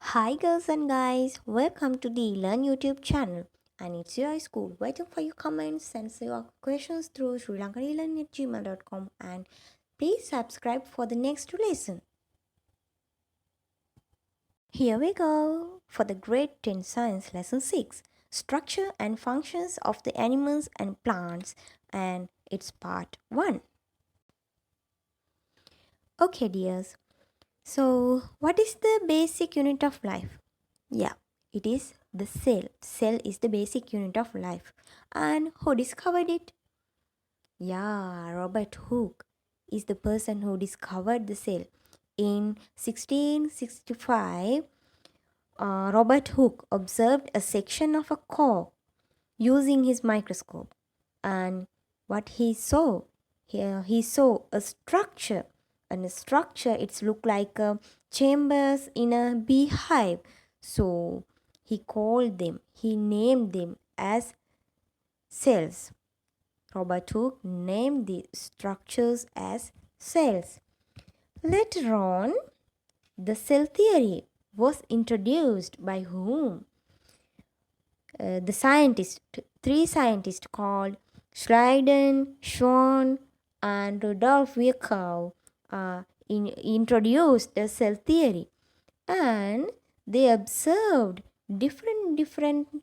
Hi girls and guys, welcome to the Learn YouTube channel. And it's your school waiting for your comments. Send your questions through srilankanelearn@gmail.com and please subscribe for the next lesson. Here we go for the grade 10 science lesson 6, structure and functions of the animals and plants, and it's part 1. Okay dears, so what is the basic unit of life? Yeah, it is the cell. Cell is the basic unit of life. And who discovered it? Yeah, Robert Hooke is the person who discovered the cell. In 1665, Robert Hooke observed a section of a cork using his microscope. And what he saw? Here he saw a structure. And a structure, it's look like chambers in a beehive. So he named them as cells. Robert Hooke named the structures as cells. Later on, the cell theory was introduced by whom? Three scientists called Schleiden, Schwann, and Rudolf Virchow introduced the cell theory, and they observed different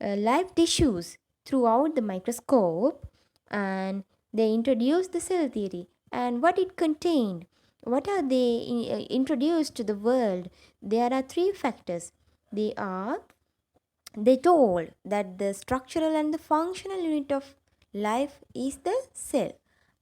live tissues throughout the microscope, and they introduced the cell theory and what it contained. What are they introduced to the world? There are three factors. They told that the structural and the functional unit of life is the cell,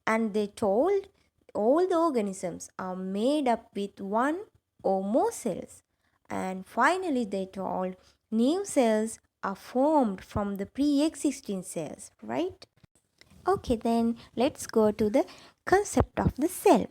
and they told all the organisms are made up with one or more cells. And finally, they told new cells are formed from the pre existing cells, right? Okay, then let's go to the concept of the cell.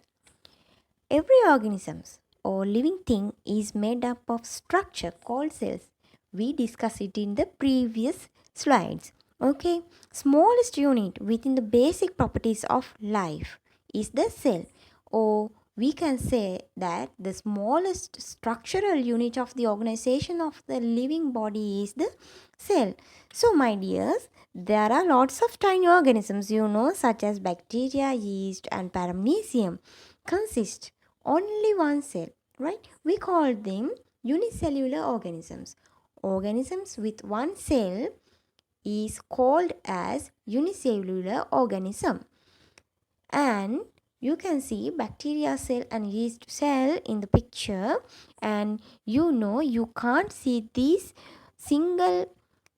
Every organism or living thing is made up of structure called cells. We discussed it in the previous slides. Okay, smallest unit within the basic properties of life is the cell, or we can say that the smallest structural unit of the organization of the living body is the cell. So, my dears, there are lots of tiny organisms, such as bacteria, yeast, and paramecium, consist only one cell, right? We call them unicellular organisms. Organisms with one cell is called as unicellular organism. And you can see bacteria cell and yeast cell in the picture, and you can't see these single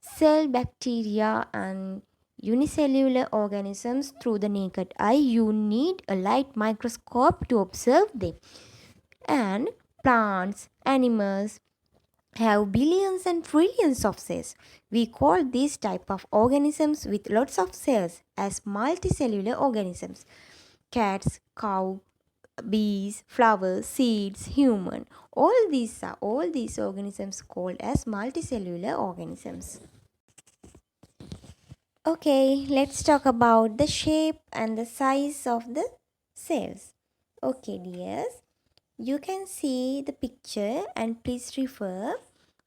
cell bacteria and unicellular organisms through the naked eye. You need a light microscope to observe them. And plants, animals have billions and trillions of cells. We call these type of organisms with lots of cells as multicellular organisms. Cats, cow, bees, flowers, seeds, human. All these organisms called as multicellular organisms. Okay, let's talk about the shape and the size of the cells. Okay, dears. You can see the picture and please refer.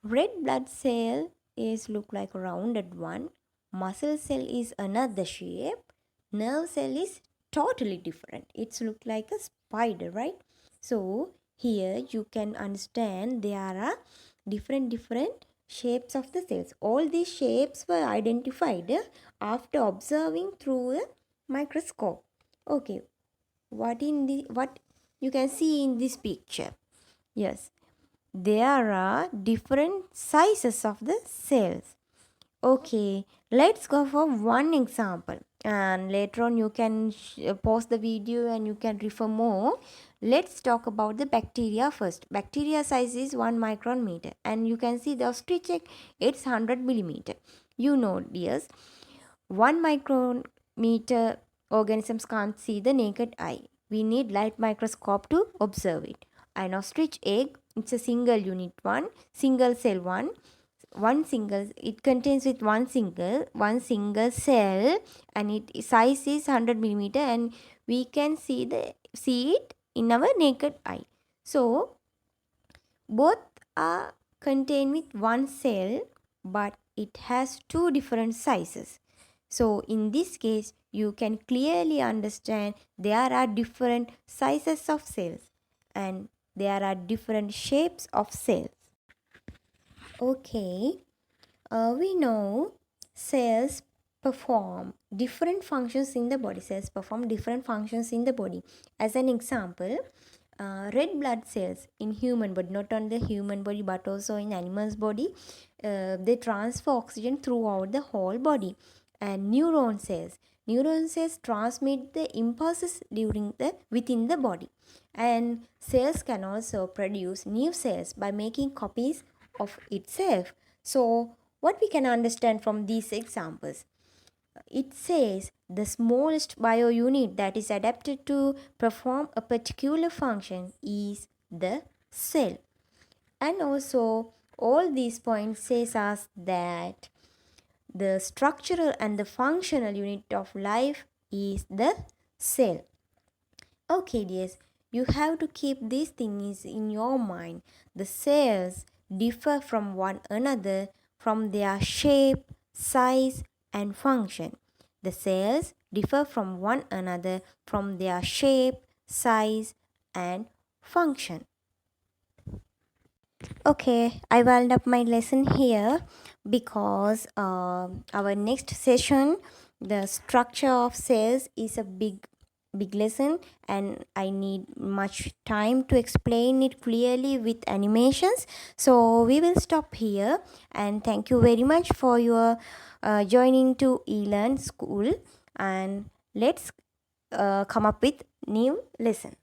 Red blood cell is look like a rounded one. Muscle cell is another shape. Nerve cell is totally different. It's look like a spider, right? So here you can understand there are different shapes of the cells. All these shapes were identified after observing through a microscope. Okay, what you can see in this picture? Yes, there are different sizes of the cells. Okay, let's go for one example, and later on you can pause the video and you can refer more. Let's talk about the bacteria first. Bacteria size is 1 micron meter, and you can see the ostrich egg, it's 100 millimeter. Dears, 1 micrometer organisms can't see the naked eye. We need light microscope to observe it. An ostrich egg, it's a single unit one, single cell one single, it contains with one single cell, and its size is 100 millimeter, and we can see it in our naked eye. So both are contained with one cell, but it has two different sizes. So in this case, you can clearly understand there are different sizes of cells and there are different shapes of cells. Okay, we know cells perform different functions in the body. Cells perform different functions in the body. As an example, red blood cells in human body, not only the human body but also in animals body, they transfer oxygen throughout the whole body. And neuron cells transmit the impulses within the body. And cells can also produce new cells by making copies of itself. So what we can understand from these examples, it says the smallest bio unit that is adapted to perform a particular function is the cell. And also all these points says us that the structural and the functional unit of life is the cell. Okay, dears, you have to keep these things in your mind. The cells differ from one another from their shape, size, and function. The cells differ from one another from their shape, size, and function. Okay, I wound up my lesson here because our next session, the structure of cells, is a big lesson and I need much time to explain it clearly with animations. So we will stop here and thank you very much for your joining to eLearn School, and let's come up with new lesson.